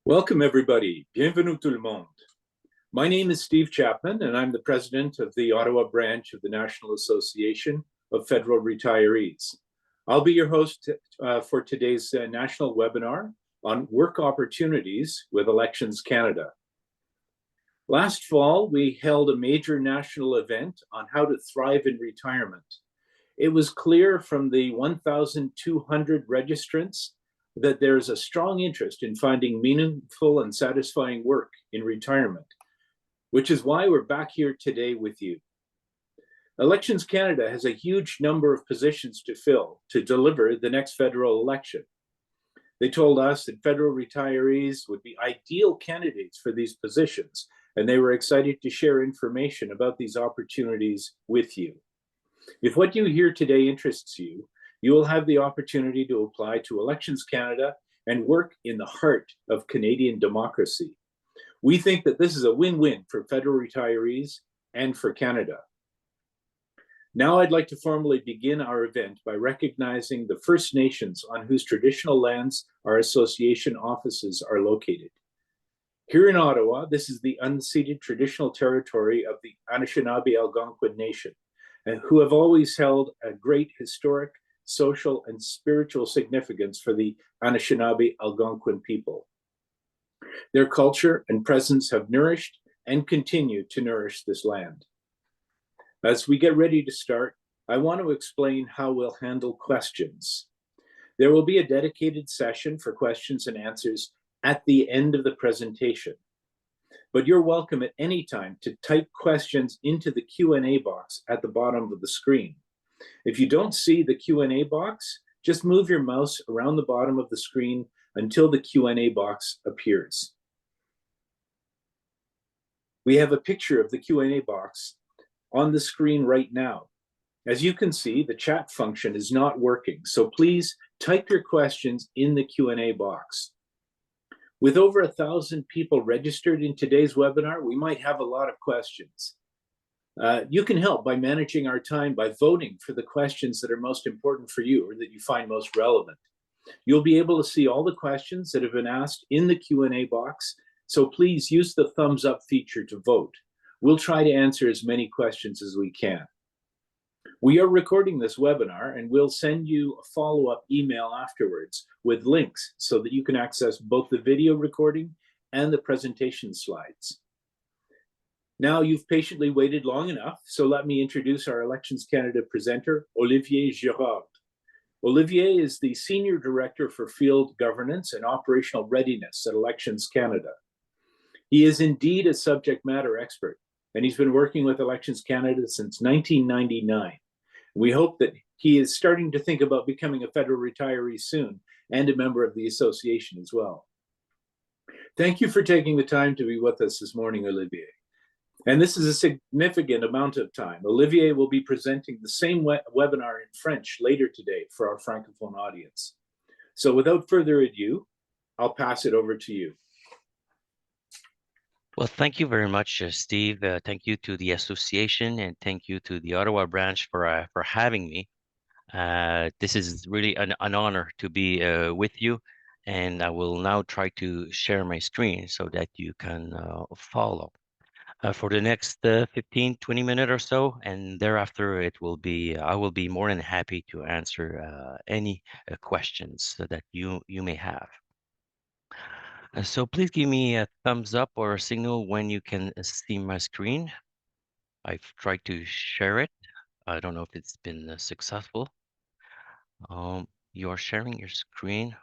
Welcome, everybody. Bienvenue tout le monde. My name is Steve Chapman, and I'm the president of the Ottawa branch of the National Association of Federal Retirees. I'll be your host for today's national webinar on work opportunities with Elections Canada. Last fall, we held a major national event on how to thrive in retirement. It was clear from the 1,200 registrants that there is a strong interest in finding meaningful and satisfying work in retirement, which is why we're back here today with you. Elections Canada has a huge number of positions to fill to deliver the next federal election. They told us that federal retirees would be ideal candidates for these positions, and they were excited to share information about these opportunities with you. If what you hear today interests you, you will have the opportunity to apply to Elections Canada and work in the heart of Canadian democracy. We think that this is a win-win for federal retirees and for Canada. Now I'd like to formally begin our event by recognizing the First Nations on whose traditional lands our association offices are located. Here in Ottawa, this is the unceded traditional territory of the Anishinaabe Algonquin Nation, and who have always held a great historic, social, and spiritual significance for the Anishinaabe Algonquin people. Their culture and presence have nourished and continue to nourish this land. As we get ready to start, I want to explain how we'll handle questions. There will be a dedicated session for questions and answers at the end of the presentation, but you're welcome at any time to type questions into the Q&A box at the bottom of the screen. If you don't see the Q&A box, just move your mouse around the bottom of the screen until the Q&A box appears. We have a picture of the Q&A box on the screen right now. As you can see, the chat function is not working, so please type your questions in the Q&A box. With over 1,000 people registered in today's webinar, we might have a lot of questions. You can help by managing our time by voting for the questions that are most important for you or that you find most relevant. You'll be able to see all the questions that have been asked in the Q&A box, so please use the thumbs up feature to vote. We'll try to answer as many questions as we can. We are recording this webinar, and we'll send you a follow-up email afterwards with links so that you can access both the video recording and the presentation slides. Now you've patiently waited long enough, so let me introduce our Elections Canada presenter, Olivier Girard. Olivier is the Senior Director for Field Governance and Operational Readiness at Elections Canada. He is indeed a subject matter expert, and he's been working with Elections Canada since 1999. We hope that he is starting to think about becoming a federal retiree soon and a member of the association as well. Thank you for taking the time to be with us this morning, Olivier. And this is a significant amount of time. Olivier will be presenting the same webinar in French later today for our Francophone audience. So without further ado, I'll pass it over to you. Well, thank you very much, Steve. Thank you to the association, and thank you to the Ottawa branch for having me. This is really an honor to be with you, and I will now try to share my screen so that you can follow. For the next 15, 20 minutes or so, and thereafter I will be more than happy to answer any questions that you may have. So please give me a thumbs up or a signal when you can see my screen. I've tried to share it. I don't know if it's been successful. You are sharing your screen.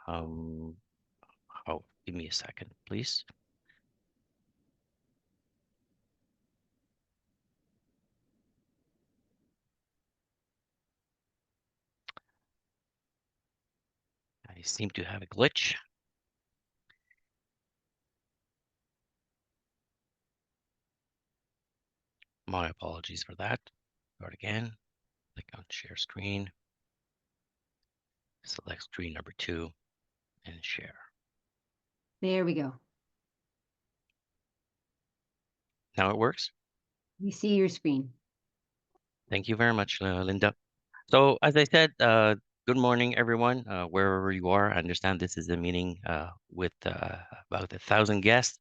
Give me a second, please. I seem to have a glitch. My apologies for that. Start again. Click on share screen. Select screen number 2 and share. There we go. Now it works? We see your screen. Thank you very much, Linda. So as I said, good morning, everyone, wherever you are. I understand this is a meeting with about 1,000 guests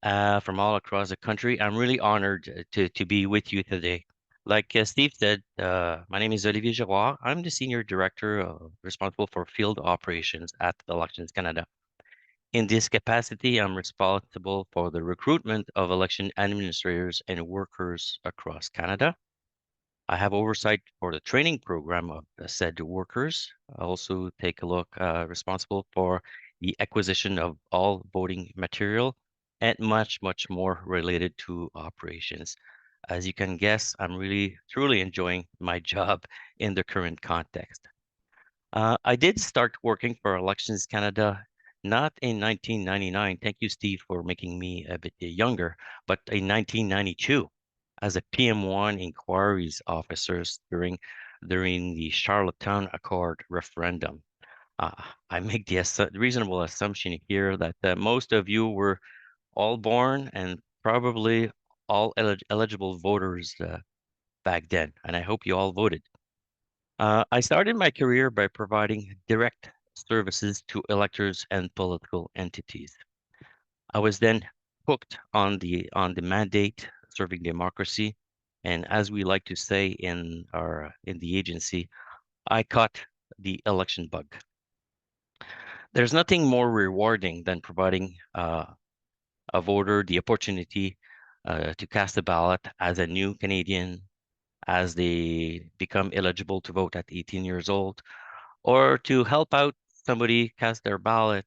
from all across the country. I'm really honored to be with you today. Like Steve said, my name is Olivier Giroir. I'm the Senior Director responsible for field operations at Elections Canada. In this capacity, I'm responsible for the recruitment of election administrators and workers across Canada. I have oversight for the training program of the said workers. I also take a look, responsible for the acquisition of all voting material and much, much more related to operations. As you can guess, I'm really, truly enjoying my job in the current context. I did start working for Elections Canada not in 1999. Thank you, Steve, for making me a bit younger, but in 1992 as a PM1 inquiries officers during the Charlottetown Accord referendum. I make the reasonable assumption here that most of you were all born and probably all eligible voters back then, and I hope you all voted. I started my career by providing direct services to electors and political entities. I was then hooked on the mandate serving democracy, and as we like to say in the agency, I caught the election bug. There's nothing more rewarding than providing a voter the opportunity to cast a ballot as a new Canadian, as they become eligible to vote at 18 years old, or to help out somebody cast their ballot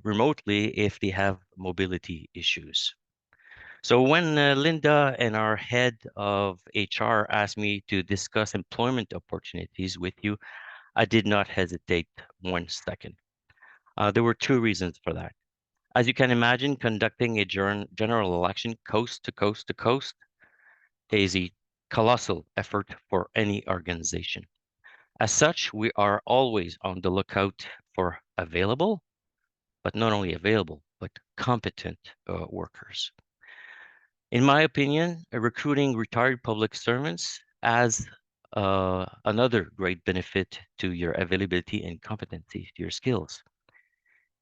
remotely if they have mobility issues. So when Linda and our head of HR asked me to discuss employment opportunities with you, I did not hesitate 1 second. There were 2 reasons for that. As you can imagine, conducting a general election coast to coast to coast is a colossal effort for any organization. As such, we are always on the lookout for available, but not only available, but competent workers. In my opinion, recruiting retired public servants adds another great benefit to your availability and competency, to your skills.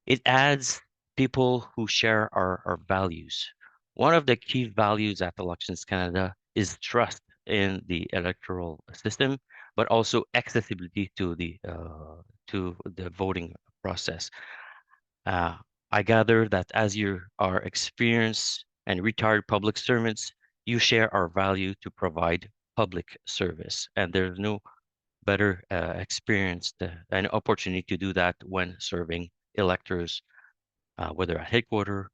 It adds people who share our values. One of the key values at Elections Canada is trust in the electoral system, but also accessibility to the voting process. I gather that as you are experienced and retired public servants, you share our value to provide public service, and there's no better experience and opportunity to do that when serving electors, whether at headquarters,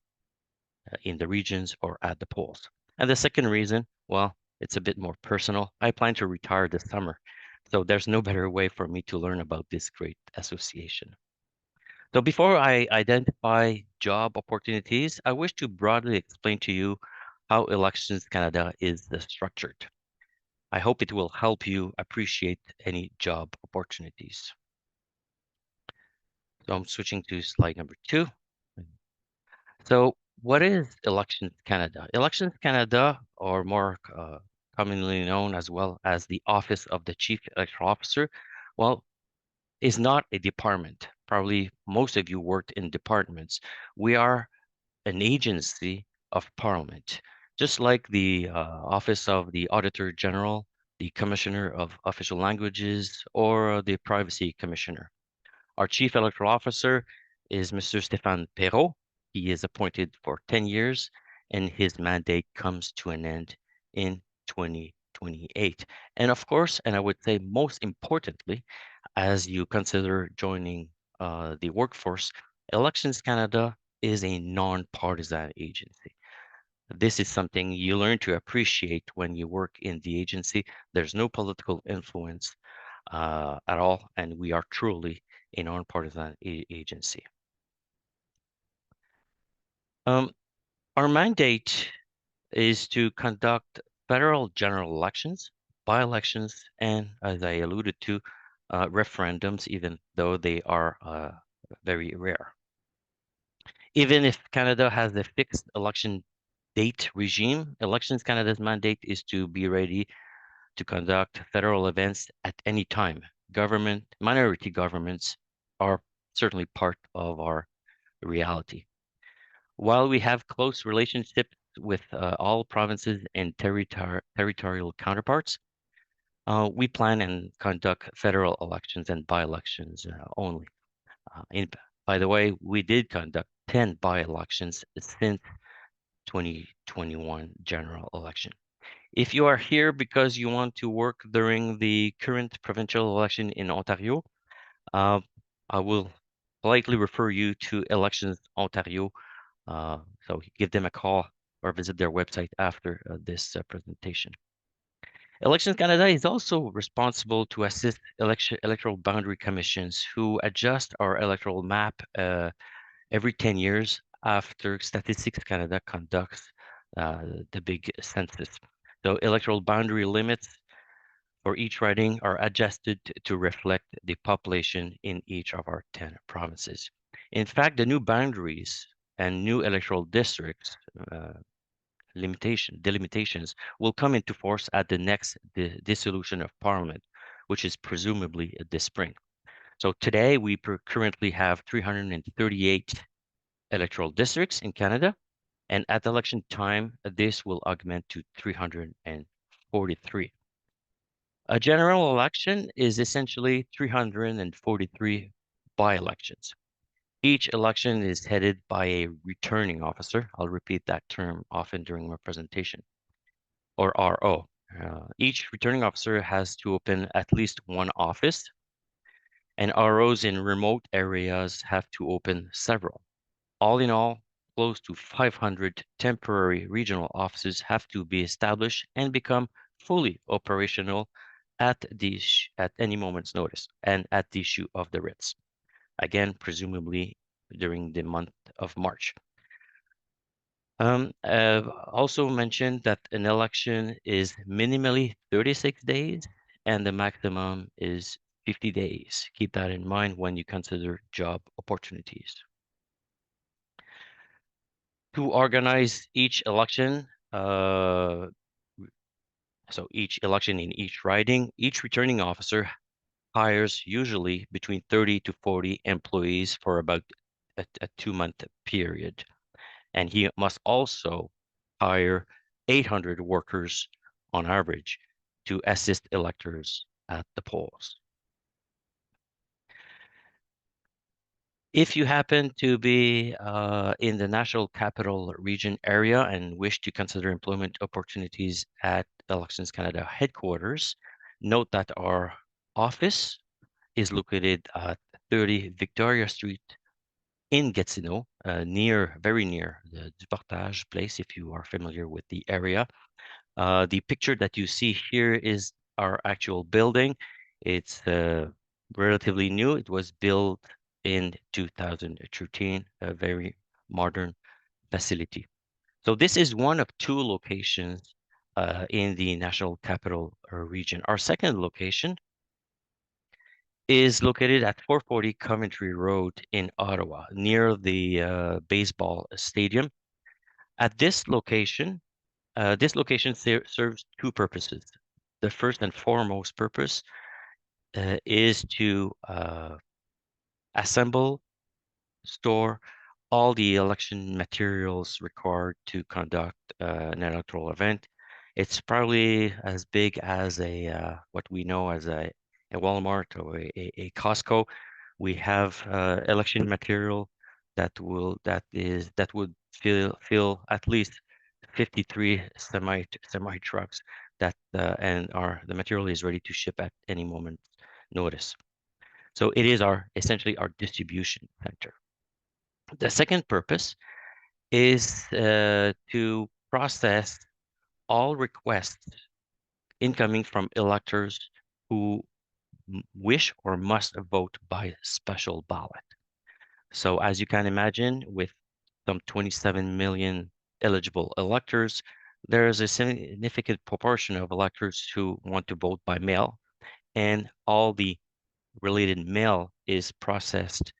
in the regions, or at the polls. And the second reason, well, it's a bit more personal. I plan to retire this summer, so there's no better way for me to learn about this great association. So before I identify job opportunities, I wish to broadly explain to you how Elections Canada is structured. I hope it will help you appreciate any job opportunities. So I'm switching to slide number 2. So what is Elections Canada? Elections Canada, or more commonly known as well as the Office of the Chief Electoral Officer, well, is not a department. Probably most of you worked in departments. We are an agency of Parliament, just like the Office of the Auditor General, the Commissioner of Official Languages, or the Privacy Commissioner. Our Chief Electoral Officer is Mr. Stéphane Perrault. He is appointed for 10 years, and his mandate comes to an end in 2028. And of course, and I would say most importantly, as you consider joining the workforce, Elections Canada is a non-partisan agency. This is something you learn to appreciate when you work in the agency. There's no political influence at all, and we are truly a non-partisan agency. Our mandate is to conduct federal general elections, by-elections, and as I alluded to, referendums, even though they are very rare. Even if Canada has a fixed election date regime, Elections Canada's mandate is to be ready to conduct federal events at any time, minority governments are certainly part of our reality. While we have close relationships with all provinces and territorial counterparts, we plan and conduct federal elections and by-elections only. By the way, we did conduct 10 by-elections since 2021 general election. If you are here because you want to work during the current provincial election in Ontario, I will politely refer you to Elections Ontario. So give them a call or visit their website after this presentation. Elections Canada is also responsible to assist electoral boundary commissions who adjust our electoral map every 10 years after Statistics Canada conducts the big census. So electoral boundary limits for each riding are adjusted to reflect the population in each of our 10 provinces. In fact, the new boundaries and new electoral districts delimitations will come into force at the next dissolution of Parliament, which is presumably this spring. So today we currently have 338 electoral districts in Canada, and at election time, this will augment to 343. A general election is essentially 343 by-elections. Each election is headed by a returning officer. I'll repeat that term often during my presentation, or RO. Each returning officer has to open at least one office, and ROs in remote areas have to open several. All in all, close to 500 temporary regional offices have to be established and become fully operational at any moment's notice and at the issue of the writs. Again, presumably during the month of March. Also mentioned that an election is minimally 36 days and the maximum is 50 days. Keep that in mind when you consider job opportunities. To organize each election, so each election in each riding, each returning officer hires usually between 30 to 40 employees for about a 2-month period. And he must also hire 800 workers on average to assist electors at the polls. If you happen to be in the National Capital Region area and wish to consider employment opportunities at Elections Canada headquarters, note that our office is located at 30 Victoria Street in Gatineau, very near the Duportage place, if you are familiar with the area. The picture that you see here is our actual building. It's relatively new. It was built in 2013, a very modern facility. So this is one of 2 locations in the National Capital Region. Our second location is located at 440 Coventry Road in Ottawa, near the baseball stadium. At this location serves 2 purposes. The first and foremost purpose is to assemble, store all the election materials required to conduct an electoral event. It's probably as big as what we know as a Walmart or a Costco. We have election material that would fill at least 53 semi trucks and the material is ready to ship at any moment notice. So it is essentially our distribution center. The second purpose is to process all requests incoming from electors who wish or must vote by special ballot. So as you can imagine, with some 27 million eligible electors, there is a significant proportion of electors who want to vote by mail, and all the related mail is processed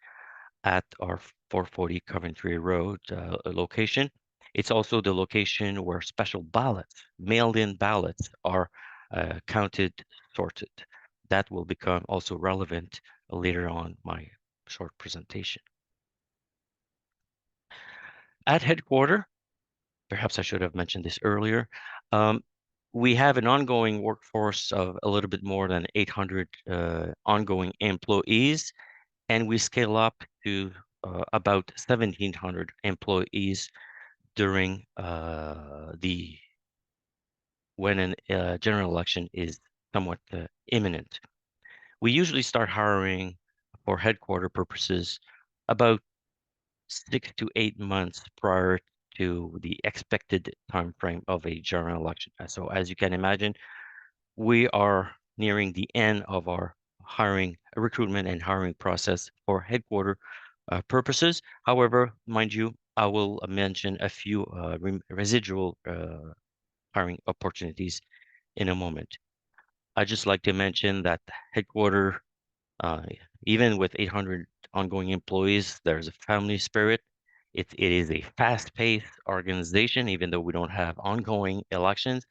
at our 440 Coventry Road location. It's also the location where special ballots, mailed-in ballots, are counted, sorted. that will become also relevant later on my short presentation. At headquarters, perhaps I should have mentioned this earlier, we have an ongoing workforce of a little bit more than 800 ongoing employees, and we scale up to about 1,700 employees during when a general election is somewhat imminent. We usually start hiring for headquarter purposes about 6 to 8 months prior to the expected time frame of a general election. So as you can imagine, we are nearing the end of our recruitment and hiring process for headquarter purposes. However, mind you, I will mention a few residual hiring opportunities in a moment. I'd just like to mention that headquarter, even with 800 ongoing employees, there's a family spirit. It is a fast-paced organization, even though we don't have ongoing elections.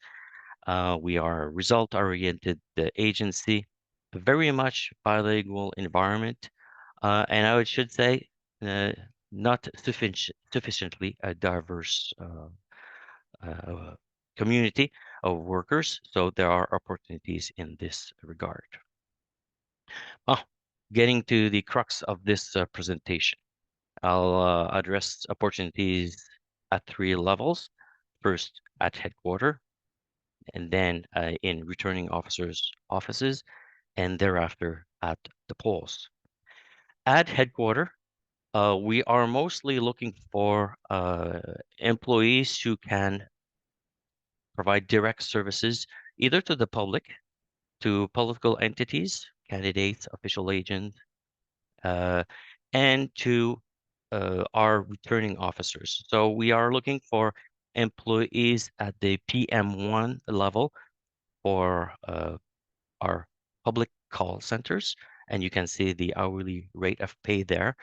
We are a result-oriented agency, a very much bilingual environment, and I should say not sufficiently a diverse community of workers. So there are opportunities in this regard. Getting to the crux of this presentation, I'll address opportunities at 3 levels. First, at headquarters, and then in returning officers' offices, and thereafter at the polls. At headquarters, we are mostly looking for employees who can provide direct services either to the public, to political entities, candidates, official agents, and to our returning officers. So we are looking for employees at the PM1 level for our public call centers, and you can see the hourly rate of pay there.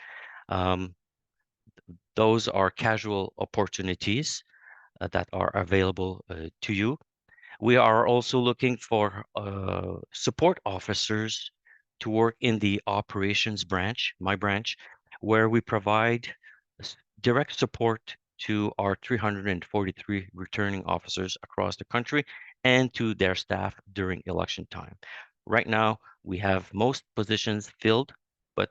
Those are casual opportunities that are available to you. We are also looking for support officers to work in the operations branch, my branch, where we provide direct support to our 343 returning officers across the country and to their staff during election time. Right now, we have most positions filled, but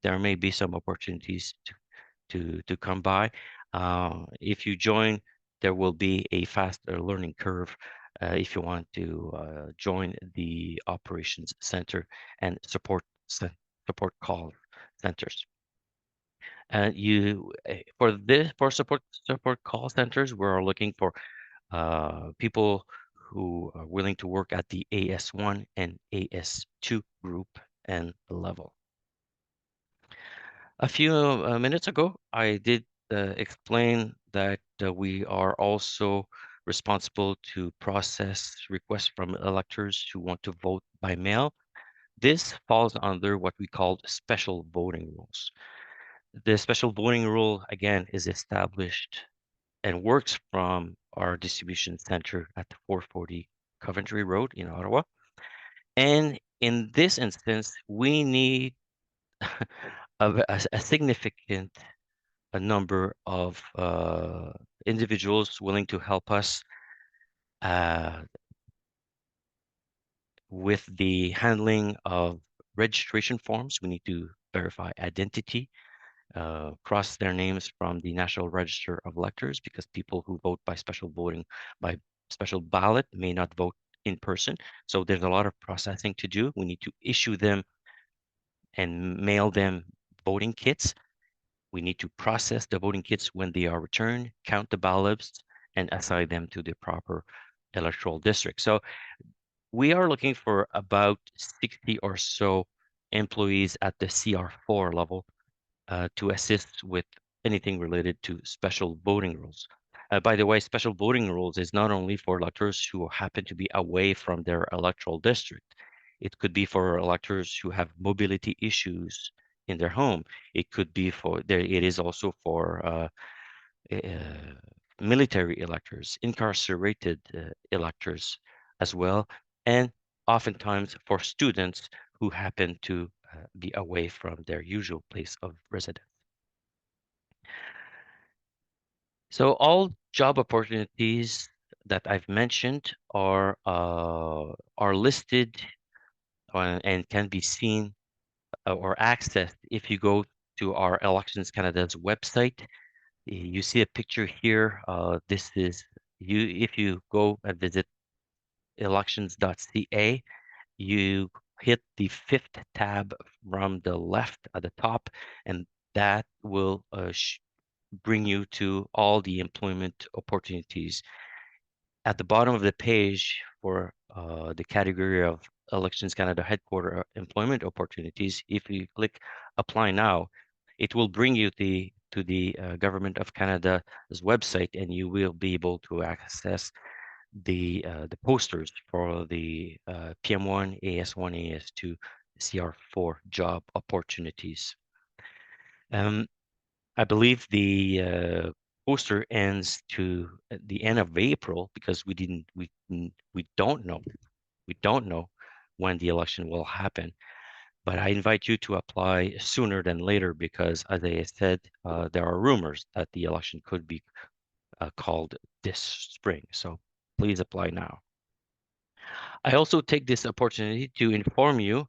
there may be some opportunities to come by. If you join, there will be a faster learning curve if you want to join the operations center and support call centers. And for support call centers, we're looking for people who are willing to work at the AS1 and AS2 group and level. A few minutes ago, I did explain that we are also responsible to process requests from electors who want to vote by mail. This falls under what we call special voting rules. The special voting rule, again, is established and works from our distribution center at the 440 Coventry Road in Ottawa. And in this instance, we need a significant number of individuals willing to help us with the handling of registration forms. We need to verify identity, cross their names from the National Register of Electors, because people who vote by special ballot may not vote in person. So there's a lot of processing to do. We need to issue them and mail them voting kits. We need to process the voting kits when they are returned, count the ballots, and assign them to the proper electoral district. So we are looking for about 60 or so employees at the CR4 level to assist with anything related to special voting rules. By the way, special voting rules is not only for electors who happen to be away from their electoral district. It could be for electors who have mobility issues in their home. It could be it is also for military electors, incarcerated electors as well, and oftentimes for students who happen to be away from their usual place of residence. So all job opportunities that I've mentioned are listed and can be seen or accessed if you go to our Elections Canada's website. You see a picture here. This is if you go and visit elections.ca, you hit the fifth tab from the left at the top, and that will bring you to all the employment opportunities. At the bottom of the page for the category of Elections Canada headquarter employment opportunities, if you click apply now, it will bring you to the Government of Canada's website, and you will be able to access the posters for the PM1, AS1, AS2, CR4 job opportunities. I believe the poster ends to the end of April because we don't know when the election will happen. But I invite you to apply sooner than later because, as I said, there are rumors that the election could be called this spring. So please apply now. I also take this opportunity to inform you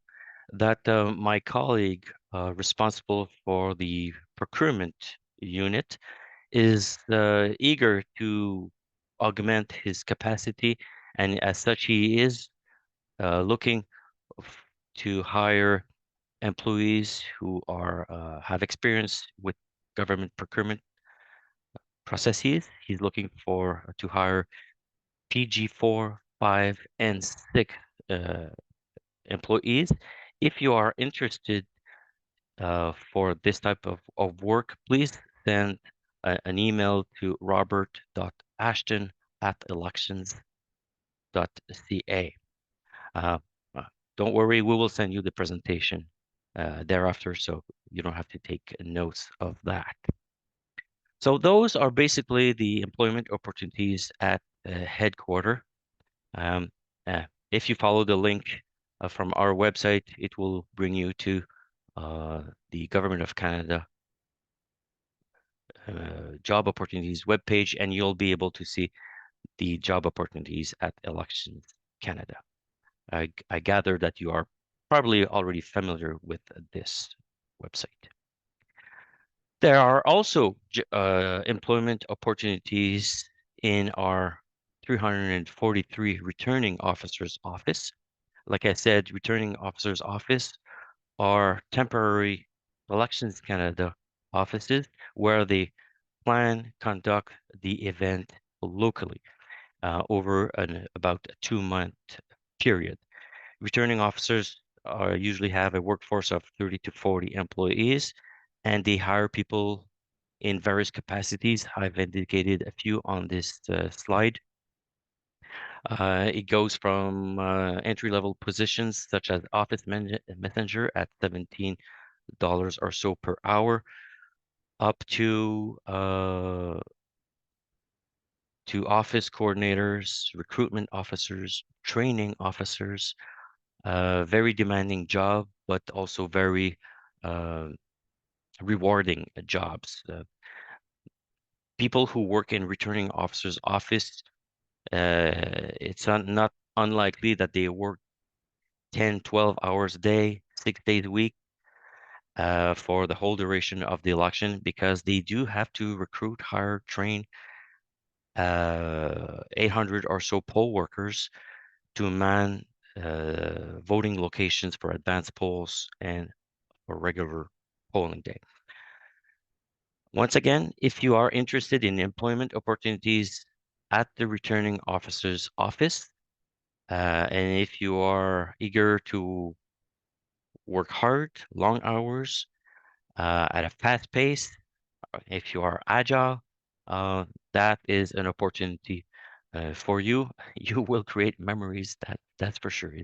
that my colleague responsible for the procurement unit is eager to augment his capacity, and as such, he is looking to hire employees who are have experience with government procurement processes. He's looking for to hire PG4, 5, and 6 employees. If you are interested for this type of work, please send an email to robert.ashton@elections.ca. Uh, don't worry, we will send you the presentation thereafter, so you don't have to take notes of that. So those are basically the employment opportunities at headquarter. If you follow the link from our website, it will bring you to the Government of Canada job opportunities webpage, and you'll be able to see the job opportunities at Elections Canada. I gather that you are probably already familiar with this website. There are also employment opportunities in our 343 returning officers office. Like I said, returning officers office are temporary Elections Canada offices where they plan, conduct the event locally over about a 2-month period. Returning officers usually have a workforce of 30 to 40 employees, and they hire people in various capacities. I've indicated a few on this slide. It goes from entry-level positions such as office messenger at $17 or so per hour, up to office coordinators, recruitment officers, training officers. Very demanding job, but also very rewarding jobs. People who work in returning officers' office, it's not unlikely that they work 10, 12 hours a day, 6 days a week for the whole duration of the election, because they do have to recruit, hire, train 800 or so poll workers to man voting locations for advanced polls and for regular polling day. Once again, if you are interested in employment opportunities at the returning officer's office, and if you are eager to work hard, long hours, at a fast pace, if you are agile, that is an opportunity for you. You will create memories, that's for sure.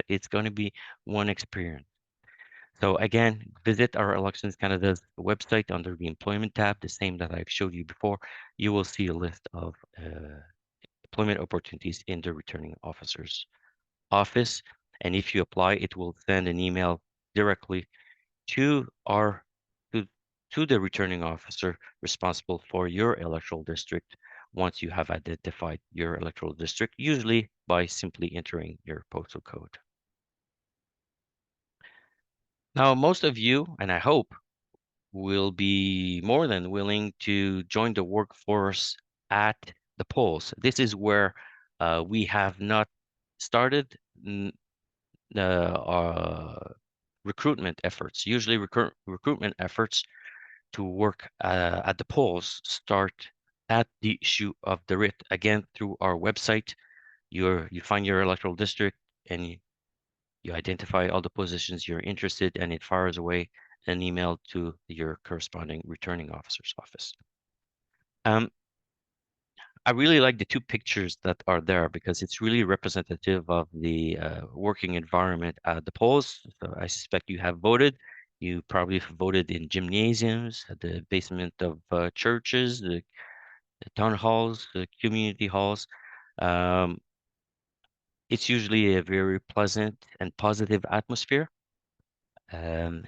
It's going to be one experience. So again, visit our Elections Canada's website under the employment tab, the same that I've showed you before. You will see a list of employment opportunities in the returning officer's office. And if you apply, it will send an email directly to our to the returning officer responsible for your electoral district once you have identified your electoral district, usually by simply entering your postal code. Now, most of you, and I hope, will be more than willing to join the workforce at the polls. This is where we have not started recruitment efforts. Usually recruitment efforts to work at the polls start at the issue of the writ. Again, through our website, you find your electoral district and you identify all the positions you're interested, and it fires away an email to your corresponding returning officer's office. I really like the two pictures that are there because it's really representative of the working environment at the polls. So I suspect you have voted. You probably voted in gymnasiums, at the basement of churches, the town halls, the community halls. It's usually a very pleasant and positive atmosphere.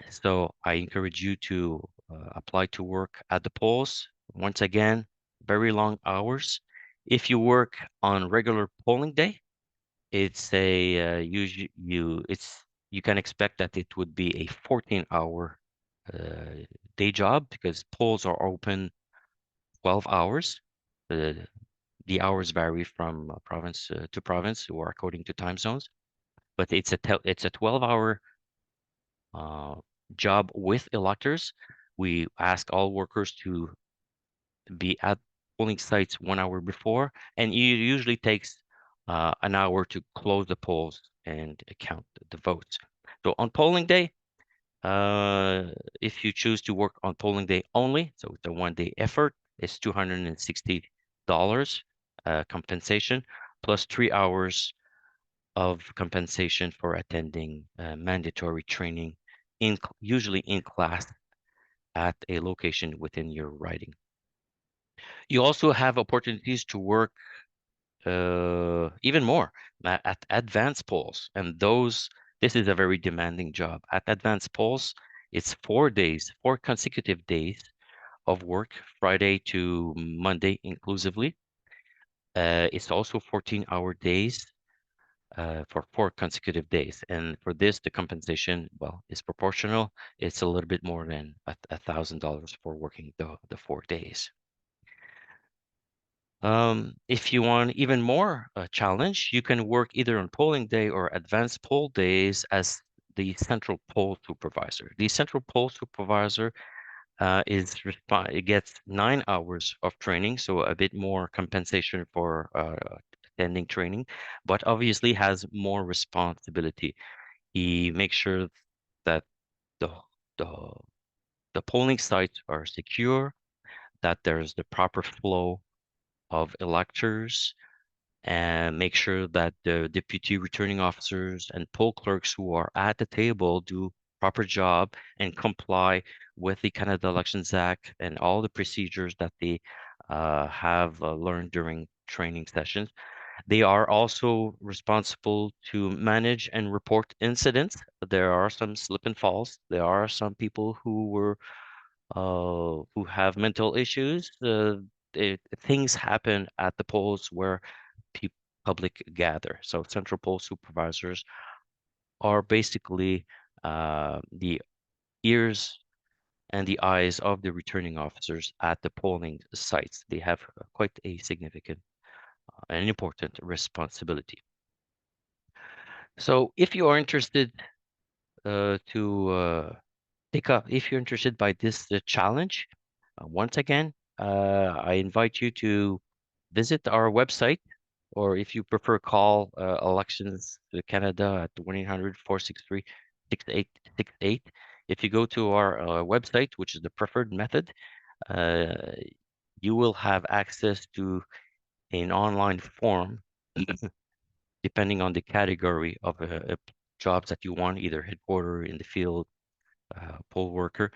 So I encourage you to apply to work at the polls. Once again, very long hours. If you work on regular polling day, it's a you can expect that it would be a 14-hour day job because polls are open 12 hours. The hours vary from province to province or according to time zones, but it's a 12-hour job with electors. We ask all workers to be at polling sites 1 hour before, and it usually takes an hour to close the polls and count the votes. So on polling day, if you choose to work on polling day only, so it's a one-day effort, it's $260 compensation plus 3 hours of compensation for attending mandatory training, usually in class at a location within your riding. You also have opportunities to work even more at advanced polls, and this is a very demanding job. At advanced polls, it's 4 days, 4 consecutive days of work, Friday to Monday inclusively. It's also 14-hour days for 4 consecutive days. And for this, the compensation, well, is proportional. It's a little bit more than $1,000 for working the 4 days. If you want even more challenge, you can work either on polling day or advanced poll days as the central poll supervisor. The central poll supervisor it gets 9 hours of training, so a bit more compensation for attending training, but obviously has more responsibility. He makes sure that the the, the polling sites are secure, that there's the proper flow of electors, and make sure that the deputy returning officers and poll clerks who are at the table do proper job and comply with the Canada Elections Act and all the procedures that they have learned during training sessions. They are also responsible to manage and report incidents. There are some slip and falls. There are some people who have mental issues. Things happen at the polls where public gather. So central poll supervisors are basically the ears and the eyes of the returning officers at the polling sites. They have quite a significant and important responsibility. So if you are interested to take up, if you're interested by this challenge, once again, I invite you to visit our website, or if you prefer, call Elections Canada at 1-800-463-6868. If you go to our website, which is the preferred method, you will have access to an online form depending on the category of jobs that you want, either headquarter, in the field, poll worker,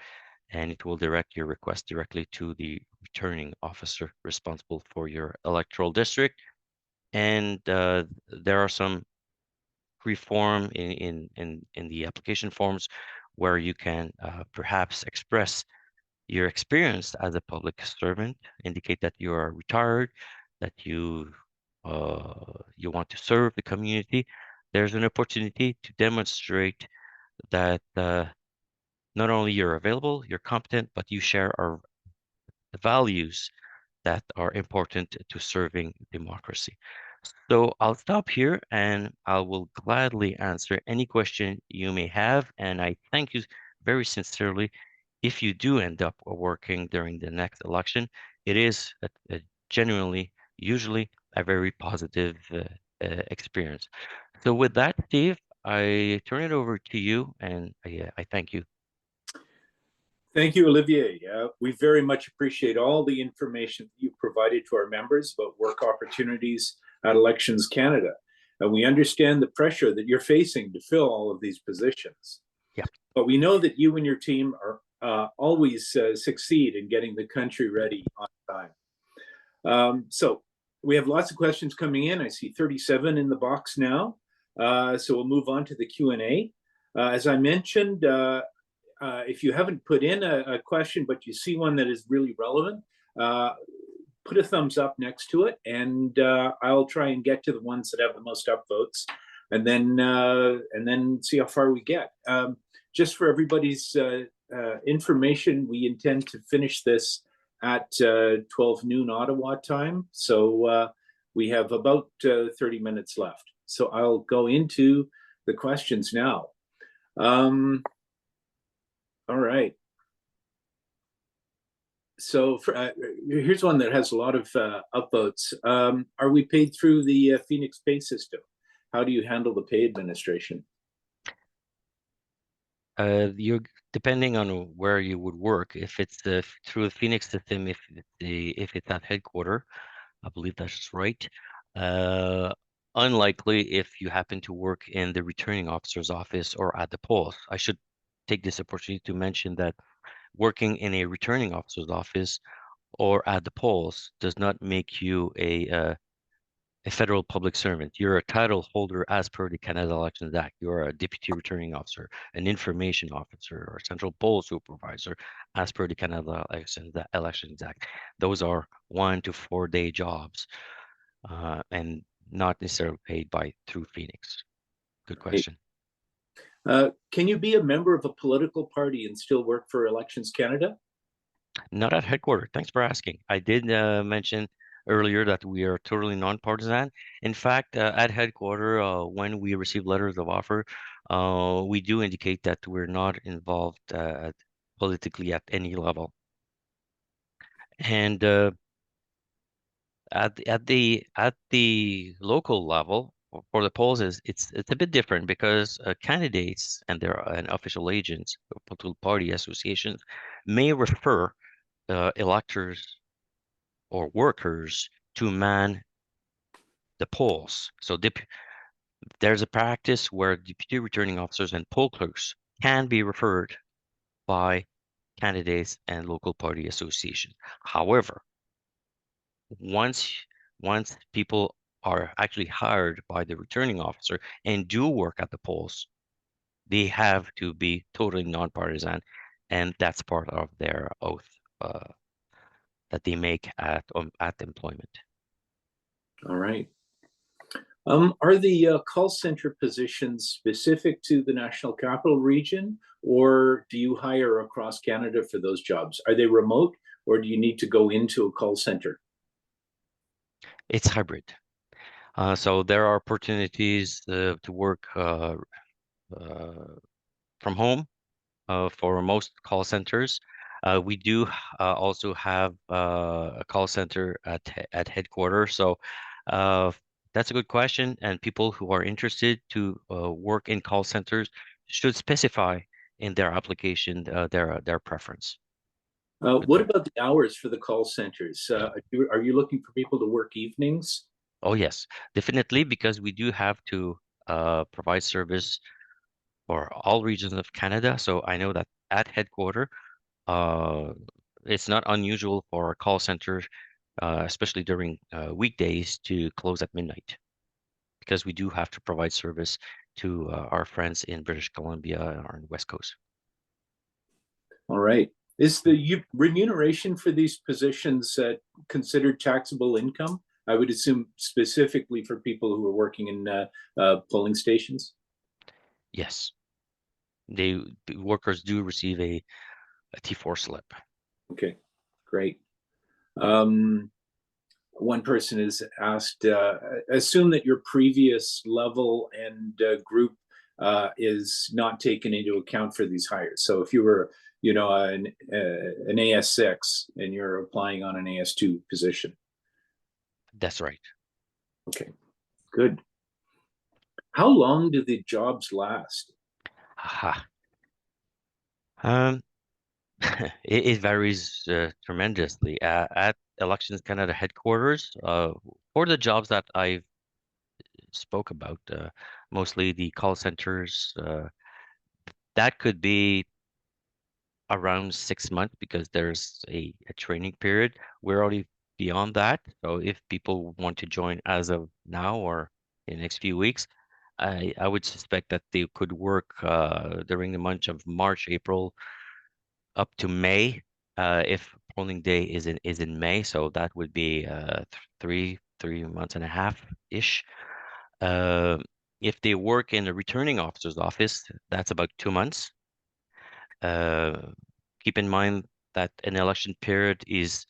and it will direct your request directly to the returning officer responsible for your electoral district. And there are some free form in the application forms where you can perhaps express your experience as a public servant, indicate that you are retired, that you want to serve the community. There's an opportunity to demonstrate that not only you're available, you're competent, but you share our values that are important to serving democracy. So I'll stop here and I will gladly answer any question you may have. And I thank you very sincerely. If you do end up working during the next election, it is genuinely, usually a very positive experience. So with that, Steve, I turn it over to you and I thank you. Thank you, Olivier. We very much appreciate all the information that you provided to our members about work opportunities at Elections Canada. And we understand the pressure that you're facing to fill all of these positions. Yeah. But we know that you and your team are always succeed in getting the country ready on time. So we have lots of questions coming in. I see 37 in the box now. So we'll move on to the Q&A. As I mentioned, if you haven't put in a question, but you see one that is really relevant, put a thumbs up next to it, and I'll try and get to the ones that have the most upvotes, and then see how far we get. Just for everybody's information, we intend to finish this at 12 noon Ottawa time, so we have about 30 minutes left. So I'll go into the questions now. All right. So here's one that has a lot of upvotes. Are we paid through the Phoenix pay system? How do you handle the pay administration? You're depending on where you would work. If it's through the Phoenix system, if it's at headquarters, I believe that's right. Unlikely if you happen to work in the returning officer's office or at the polls. I should take this opportunity to mention that working in a returning officer's office or at the polls does not make you a federal public servant. You're a title holder as per the Canada Elections Act. You're a deputy returning officer, an information officer, or central poll supervisor as per the Canada Elections Act. Those are 1 to 4 day jobs and not necessarily paid through Phoenix. Good question. Can you be a member of a political party and still work for Elections Canada? Not at headquarters. Thanks for asking. I did mention earlier that we are totally nonpartisan. In fact, at headquarters, when we receive letters of offer, we do indicate that we're not involved politically at any level. And at the local level for the polls it's a bit different because candidates and official agents, political party associations may refer electors or workers to man the polls. So there's a practice where deputy returning officers and poll clerks can be referred by candidates and local party associations. However, once people are actually hired by the returning officer and do work at the polls, they have to be totally nonpartisan, and that's part of their oath that they make at employment. All right. Are the call center positions specific to the National Capital Region, or do you hire across Canada for those jobs? Are they remote, or do you need to go into a call center? It's hybrid. So there are opportunities to work from home for most call centers. We do also have a call center at headquarters. So that's a good question. And people who are interested to work in call centers should specify in their application their preference. What about the hours for the call centers? Are you looking for people to work evenings? Oh, yes, definitely, because we do have to provide service for all regions of Canada. So I know that at headquarters, it's not unusual for a call center, especially during weekdays, to close at midnight. because we do have to provide service to our friends in British Columbia or on the West Coast. All right. Is the remuneration for these positions considered taxable income? I would assume specifically for people who are working in polling stations. Yes, the workers do receive a T4 slip. Okay, great. One person has asked, assume that your previous level and group is not taken into account for these hires. So if you were, you know, an AS6 and you're applying on an AS2 position. That's right. Okay, good. How long do the jobs last? Aha. It varies tremendously. At Elections Canada headquarters, for the jobs that I spoke about, mostly the call centers, that could be around 6 months because there's a training period. We're already beyond that. So if people want to join as of now or in the next few weeks, I would suspect that they could work during the month of March, April, up to May, if polling day is in May. So that would be 3 months and a half ish. If they work in a returning officer's office, that's about 2 months. Keep in mind that an election period is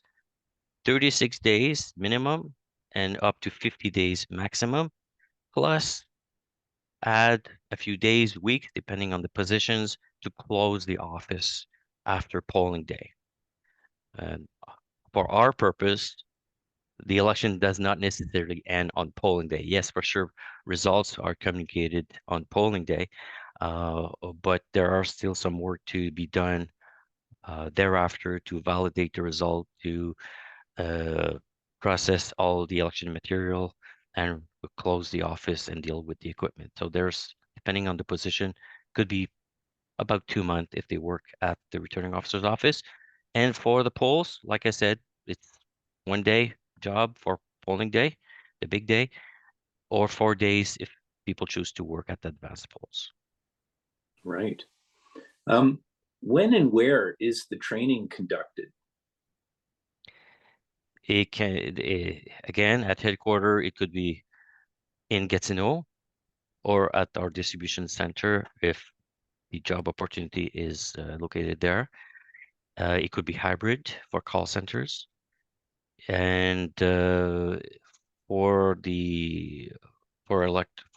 36 days minimum and up to 50 days maximum, plus add a few days, weeks, depending on the positions, to close the office after polling day. And for our purpose, the election does not necessarily end on polling day. Yes, for sure, results are communicated on polling day, but there are still some work to be done thereafter to validate the result, to process all the election material, and close the office and deal with the equipment. So there's, depending on the position, could be about 2 months if they work at the returning officer's office. And for the polls, like I said, it's 1 day job for polling day, the big day, or 4 days if people choose to work at the advanced polls. Right. When and where is the training conducted? It can, again, at headquarters, it could be in Gatineau or at our distribution center if the job opportunity is located there. It could be hybrid for call centers. And for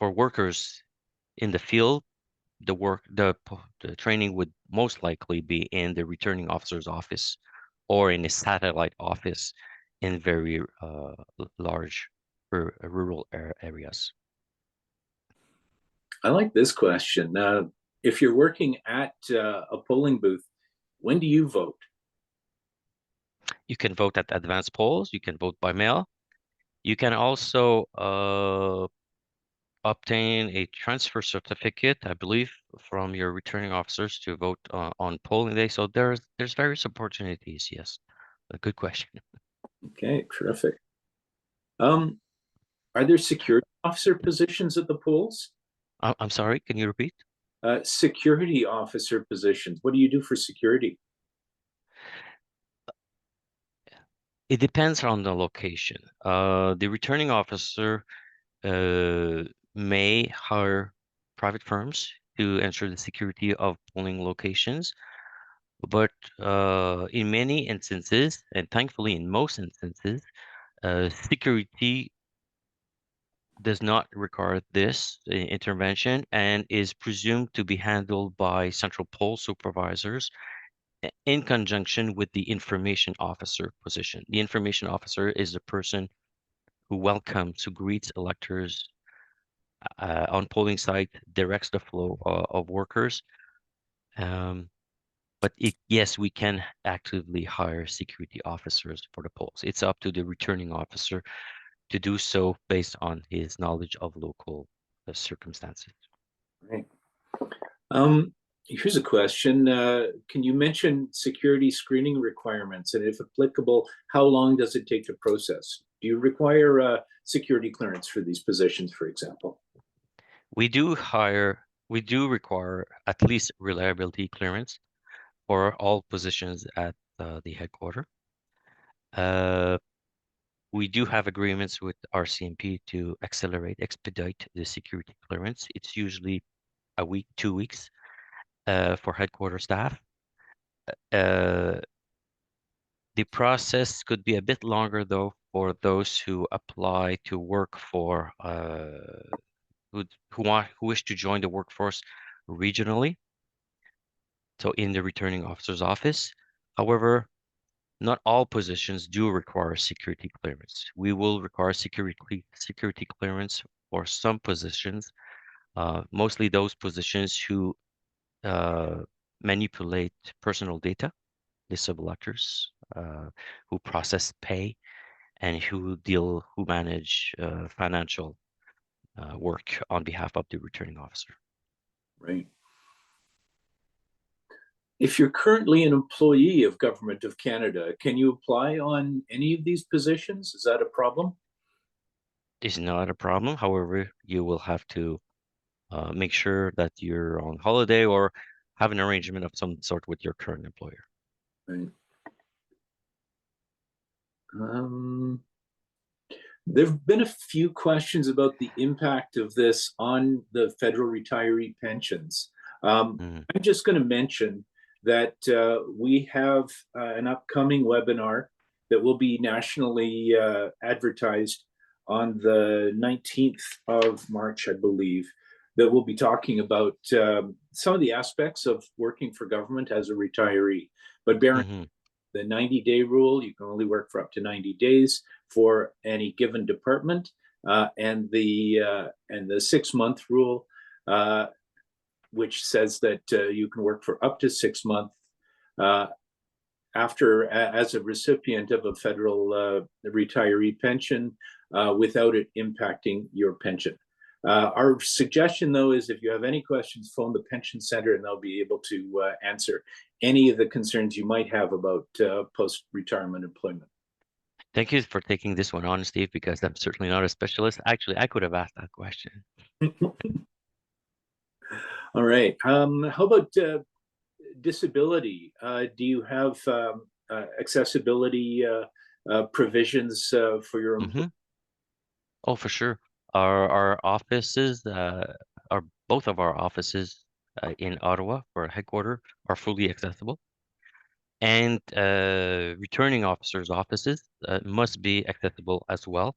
workers in the field, the training would most likely be in the returning officer's office or in a satellite office in very large rural areas. I like this question. If you're working at a polling booth, when do you vote? You can vote at advanced polls. You can vote by mail. You can also obtain a transfer certificate, I believe, from your returning officers to vote on polling day. So there's various opportunities. Yes, a good question. Okay, terrific. Are there security officer positions at the polls? I'm sorry, can you repeat? Security officer positions. What do you do for security? It depends on the location. The returning officer may hire private firms to ensure the security of polling locations. But in many instances, and thankfully in most instances, security does not require this intervention and is presumed to be handled by central poll supervisors in conjunction with the information officer position. The information officer is the person who welcomes, who greets electors on polling site, directs the flow of workers. But yes, we can actively hire security officers for the polls. It's up to the returning officer to do so based on his knowledge of local circumstances. Right. Here's a question. Can you mention security screening requirements? And if applicable, how long does it take to process? Do you require security clearance for these positions, for example? We do require at least reliability clearance for all positions at the headquarters. We do have agreements with RCMP to expedite the security clearance. It's usually a week, 2 weeks for headquarters staff. The process could be a bit longer though for those who apply to work for who wish to join the workforce regionally, so in the returning officer's office. However, not all positions do require security clearance. We will require security clearance for some positions, mostly those positions who manipulate personal data, the sub-electors, who process pay, and who manage financial work on behalf of the returning officer. Right. If you're currently an employee of Government of Canada, can you apply on any of these positions? Is that a problem? It's not a problem. However, you will have to make sure that you're on holiday or have an arrangement of some sort with your current employer. Right. There have been a few questions about the impact of this on the federal retiree pensions. I'm just going to mention that we have an upcoming webinar that will be nationally advertised on the 19th of March, I believe, that will be talking about some of the aspects of working for government as a retiree. But the 90-day rule, you can only work for up to 90 days for any given department, and the 6-month rule, which says that you can work for up to 6 months as a recipient of a federal retiree pension without it impacting your pension. Our suggestion, though, is if you have any questions, phone the Pension Center and they'll be able to answer any of the concerns you might have about post-retirement employment. Thank you for taking this one on, Steve, because I'm certainly not a specialist. Actually, I could have asked that question. All right. How about disability? Do you have accessibility provisions for your employees? Oh, for sure. Our offices, both of our offices in Ottawa for headquarters are fully accessible. And returning officers' offices must be accessible as well.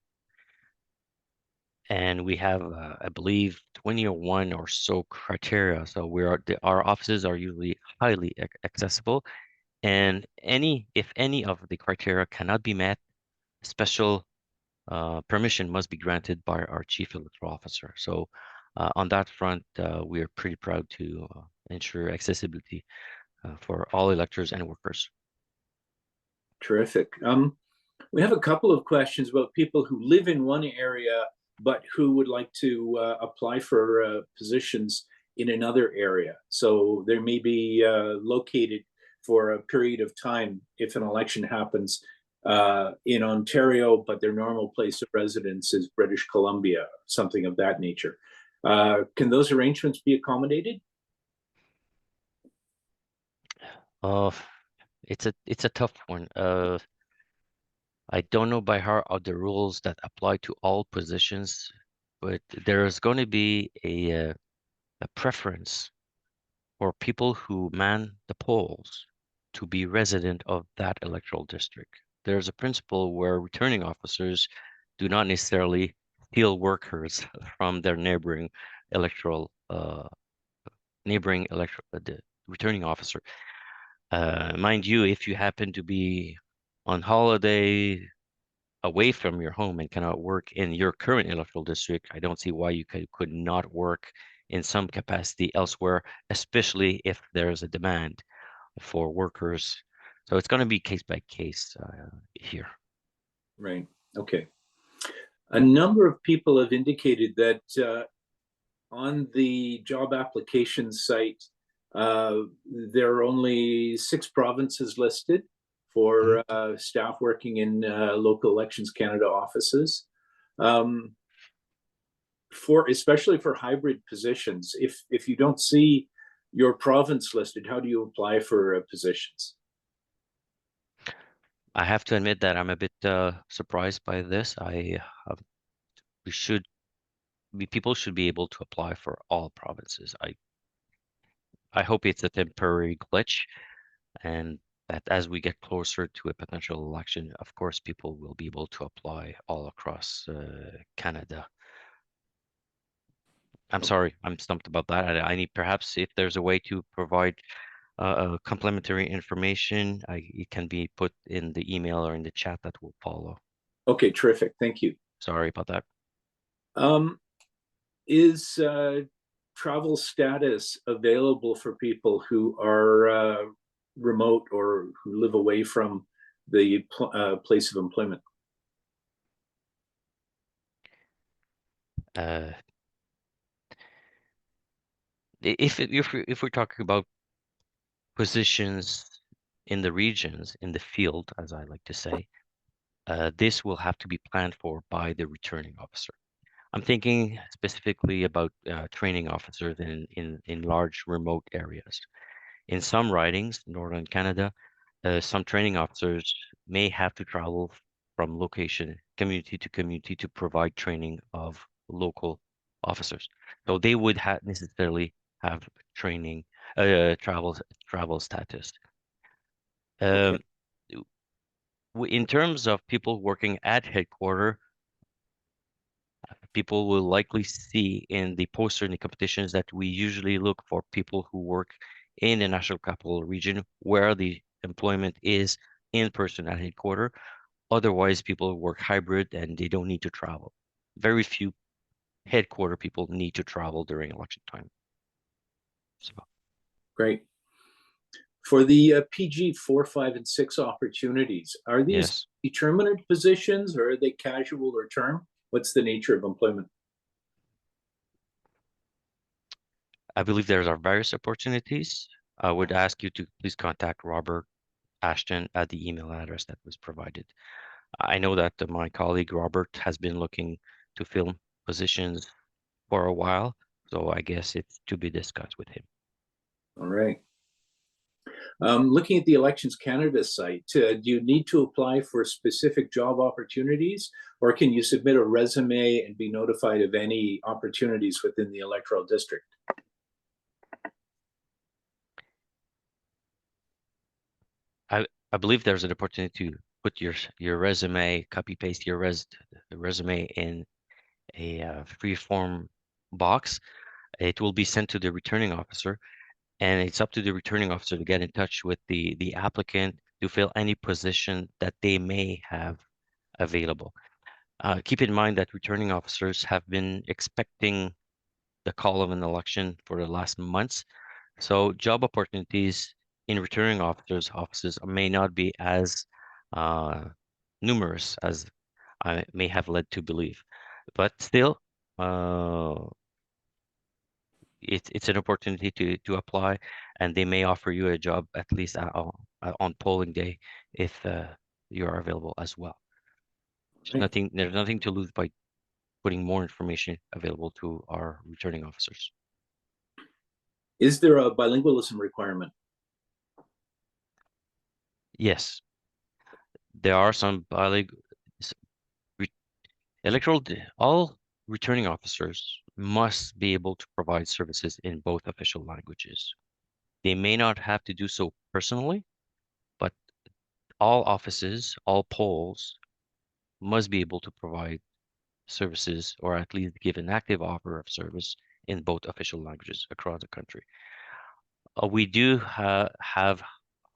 And we have, I believe, 21 or so criteria. So our offices are usually highly accessible. And if any of the criteria cannot be met, special permission must be granted by our chief electoral officer. So on that front, we are pretty proud to ensure accessibility for all electors and workers. Terrific. We have a couple of questions about people who live in one area but who would like to apply for positions in another area. So they may be located for a period of time if an election happens in Ontario, but their normal place of residence is British Columbia, something of that nature. Can those arrangements be accommodated? It's a tough one. I don't know by heart of the rules that apply to all positions, but there's going to be a preference for people who man the polls to be resident of that electoral district. There's a principle where returning officers do not necessarily steal workers from their neighboring electoral the returning officer. Mind you, if you happen to be on holiday away from your home and cannot work in your current electoral district, I don't see why you could not work in some capacity elsewhere, especially if there's a demand for workers. So it's going to be case by case here. Right. Okay. A number of people have indicated that on the job application site, there are only 6 provinces listed for staff working in local Elections Canada offices. Especially for hybrid positions, if you don't see your province listed, how do you apply for positions? I have to admit that I'm a bit surprised by this. People should be able to apply for all provinces. I hope it's a temporary glitch, and that as we get closer to a potential election, of course, people will be able to apply all across Canada. I'm sorry, I'm stumped about that. I need, perhaps if there's a way to provide complementary information, it can be put in the email or in the chat that will follow. Okay, terrific. Thank you. Sorry about that. Is travel status available for people who are remote or who live away from the place of employment? If we're talking about positions in the regions, in the field, as I like to say, this will have to be planned for by the returning officer. I'm thinking specifically about training officers in large remote areas. In some ridings, Northern Canada, some training officers may have to travel from location, community to community to provide training of local officers. So they would necessarily have training, travel status. Okay. In terms of people working at headquarters, people will likely see in the poster in the competitions that we usually look for people who work in the National Capital Region where the employment is in person at headquarters. Otherwise, people work hybrid and they don't need to travel. Very few headquarter people need to travel during election time. So. Great. For the PG 4, 5, and 6 opportunities, are these determinate positions or are they casual or term? What's the nature of employment? I believe there are various opportunities. I would ask you to please contact Robert Ashton at the email address that was provided. I know that my colleague Robert has been looking to fill positions for a while, so I guess it's to be discussed with him. All right. Looking at the Elections Canada site, do you need to apply for specific job opportunities, or can you submit a resume and be notified of any opportunities within the electoral district? I believe there's an opportunity to put your resume, copy paste your resume in a free form box. It will be sent to the returning officer, and it's up to the returning officer to get in touch with the applicant to fill any position that they may have available. Keep in mind that returning officers have been expecting the call of an election for the last months, so job opportunities in returning offices may not be as numerous as I may have led to believe, but still, it's an opportunity to apply, and they may offer you a job at least on polling day if you are available as well. There's nothing to lose by putting more information available to our returning officers. Is there a bilingualism requirement? Yes, there are some all returning officers must be able to provide services in both official languages. They may not have to do so personally, but all offices, all polls must be able to provide services or at least give an active offer of service in both official languages across the country. We do have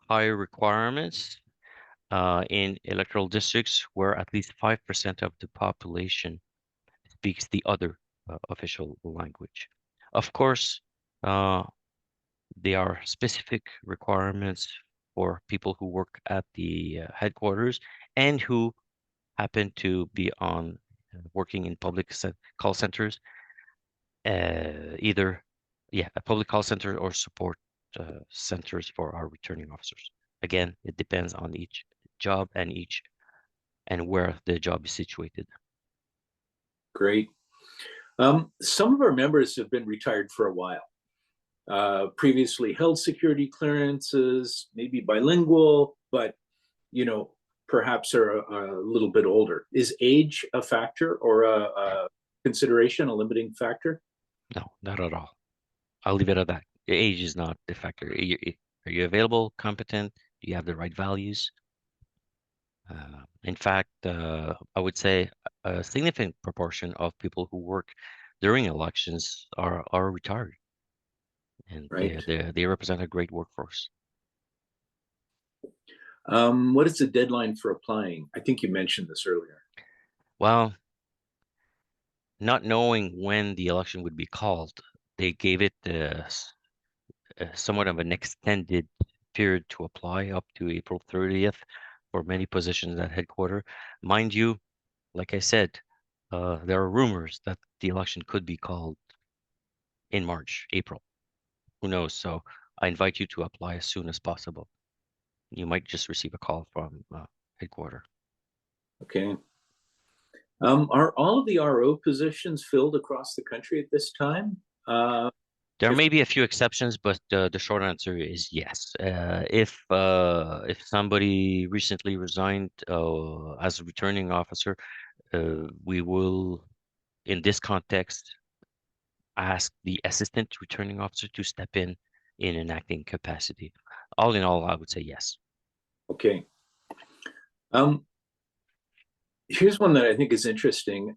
higher requirements in electoral districts where at least 5% of the population speaks the other official language. Of course, there are specific requirements for people who work at the headquarters and who happen to be working in public call centers, either a public call center or support centers for our returning officers. again, it depends on each job and where the job is situated. Great. Some of our members have been retired for a while. Previously held security clearances, maybe bilingual, but perhaps are a little bit older. Is age a factor or a consideration, a limiting factor? No, not at all. I'll leave it at that. Your age is not the factor. Are you available, competent? Do you have the right values? In fact, I would say a significant proportion of people who work during elections are retired, and Right. they represent a great workforce. What is the deadline for applying? I think you mentioned this earlier. Well, not knowing when the election would be called, they gave it somewhat of an extended period to apply up to April 30th for many positions at headquarters. Mind you, like I said, there are rumors that the election could be called in March, April. Who knows? So I invite you to apply as soon as possible. You might just receive a call from headquarters. Okay. Are all of the RO positions filled across the country at this time? There may be a few exceptions, but the short answer is yes. If somebody recently resigned as a returning officer, we will, in this context, ask the assistant returning officer to step in an acting capacity. All in all, I would say yes. Okay. Here's one that I think is interesting.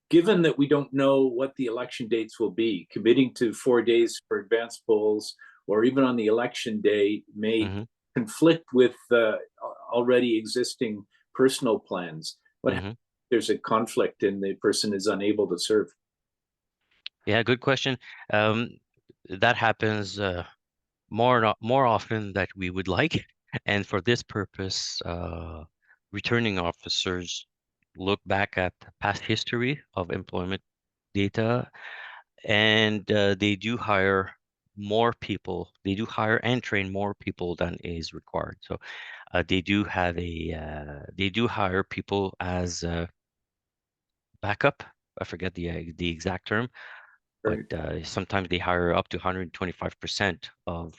Given that we don't know what the election dates will be, committing to 4 days for advance polls or even on the election day may conflict with already existing personal plans. What happens if there's a conflict and the person is unable to serve? Yeah, good question. That happens more often than we would like. And for this purpose, returning officers look back at past history of employment data, and they do hire more people. They do hire and train more people than is required. So they do hire people as backup. I forget the exact term, but sometimes they hire up to 125% of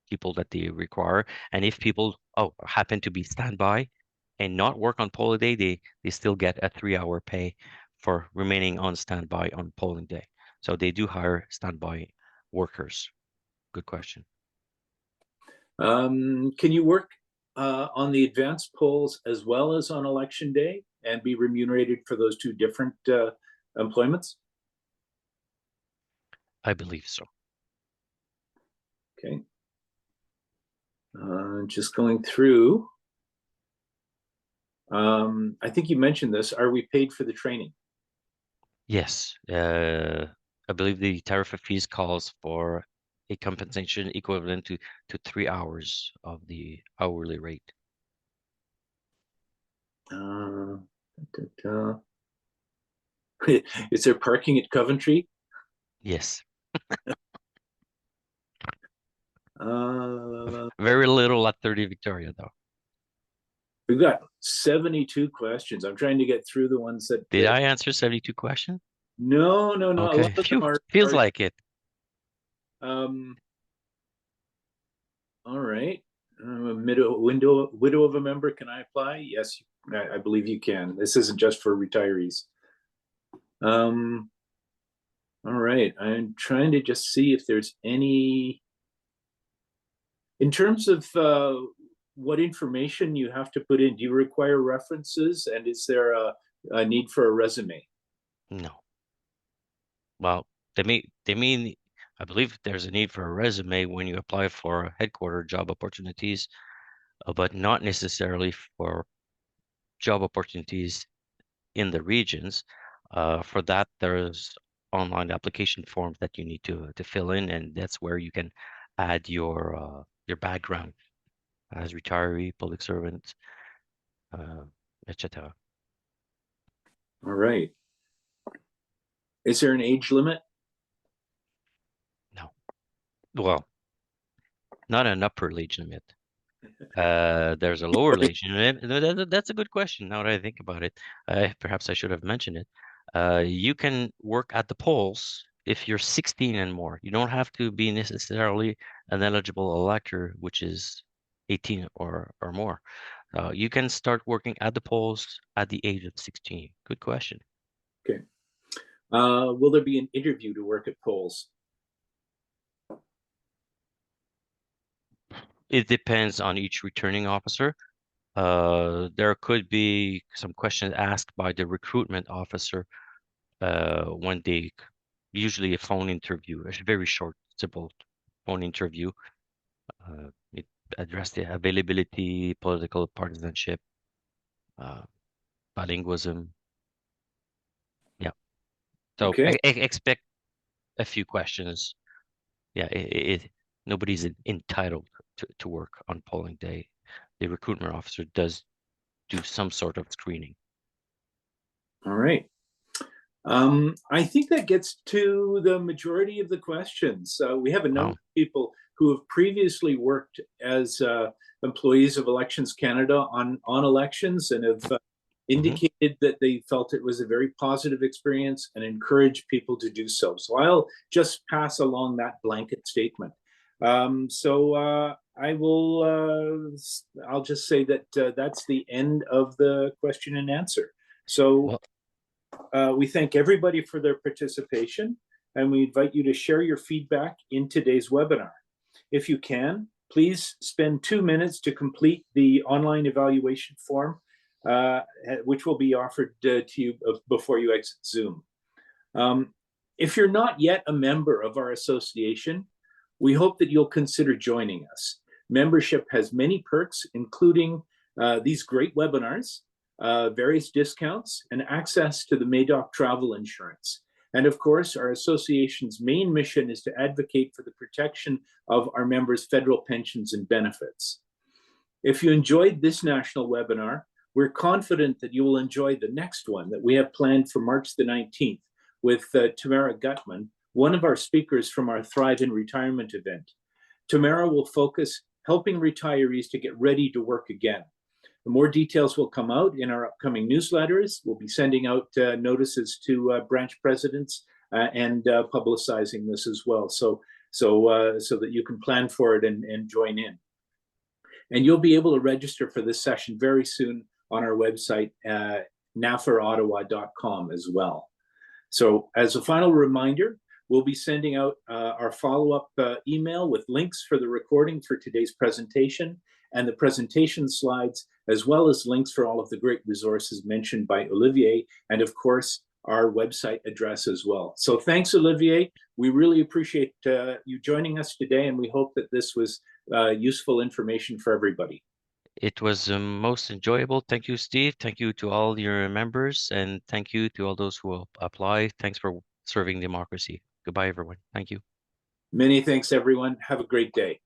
people that they require. And if people happen to be standby and not work on polling day, they still get a 3-hour pay for remaining on standby on polling day. So they do hire standby workers. Good question. Can you work on the advance polls as well as on election day and be remunerated for those two different employments? I believe so. Okay. Just going through. I think you mentioned this. Are we paid for the training? Yes. I believe the tariff of fees calls for a compensation equivalent to 3 hours of the hourly rate. Is there parking at Coventry? Yes. Uh, Very little at 30 Victoria, though. We've got 72 questions. I'm trying to get through the ones that. Did I answer 72 questions? No. Okay. A lot of them Feels like it. All right. A widow of a member. Can I apply? Yes, I believe you can. This isn't just for retirees. All right. I'm trying to just see if there's any. In terms of what information you have to put in, do you require references? And is there a need for a resume? No. Well, I believe there's a need for a resume when you apply for headquarter job opportunities, but not necessarily for job opportunities in the regions. For that, there's online application forms that you need to fill in, and that's where you can add your background as retiree, public servant, etc. All right. Is there an age limit? No. Well, not an upper age limit. There's a lower age limit. That's a good question. Now that I think about it, perhaps I should have mentioned it. You can work at the polls if you're 16 and more. You don't have to be necessarily an eligible elector, which is 18 or more. You can start working at the polls at the age of 16. Good question. Okay. Will there be an interview to work at polls? It depends on each returning officer. There could be some questions asked by the recruitment officer when they, usually a phone interview, a very short, simple phone interview. It addressed the availability, political partisanship, bilingualism. Yeah. So Okay. expect a few questions. Yeah, nobody's entitled to work on polling day. The recruitment officer does do some sort of screening. All right. I think that gets to the majority of the questions. We have a number of people who have previously worked as employees of Elections Canada on elections and have indicated that they felt it was a very positive experience and encouraged people to do so. So I'll just pass along that blanket statement. I will, I'll just say that that's the end of the question and answer. So we thank everybody for their participation, and we invite you to share your feedback in today's webinar. If you can, please spend 2 minutes to complete the online evaluation form, which will be offered to you before you exit Zoom. If you're not yet a member of our association, we hope that you'll consider joining us. Membership has many perks, including these great webinars, various discounts, and access to the Madoc travel insurance. And of course, our association's main mission is to advocate for the protection of our members' federal pensions and benefits. If you enjoyed this national webinar, we're confident that you will enjoy the next one that we have planned for March the 19th with Tamara Gutman, one of our speakers from our Thrive in Retirement event. Tamara will focus helping retirees to get ready to work again. The more details will come out in our upcoming newsletters. We'll be sending out notices to branch presidents and publicizing this as well, so that you can plan for it and join in. And you'll be able to register for this session very soon on our website, NAFROttawa.com as well. So as a final reminder, we'll be sending out our follow-up email with links for the recording for today's presentation and the presentation slides, as well as links for all of the great resources mentioned by Olivier, and of course, our website address as well. So thanks, Olivier. We really appreciate you joining us today, and we hope that this was useful information for everybody. It was most enjoyable. Thank you, Steve. Thank you to all your members, and thank you to all those who will apply. Thanks for serving democracy. Goodbye, everyone. Thank you. Many thanks, everyone. Have a great day.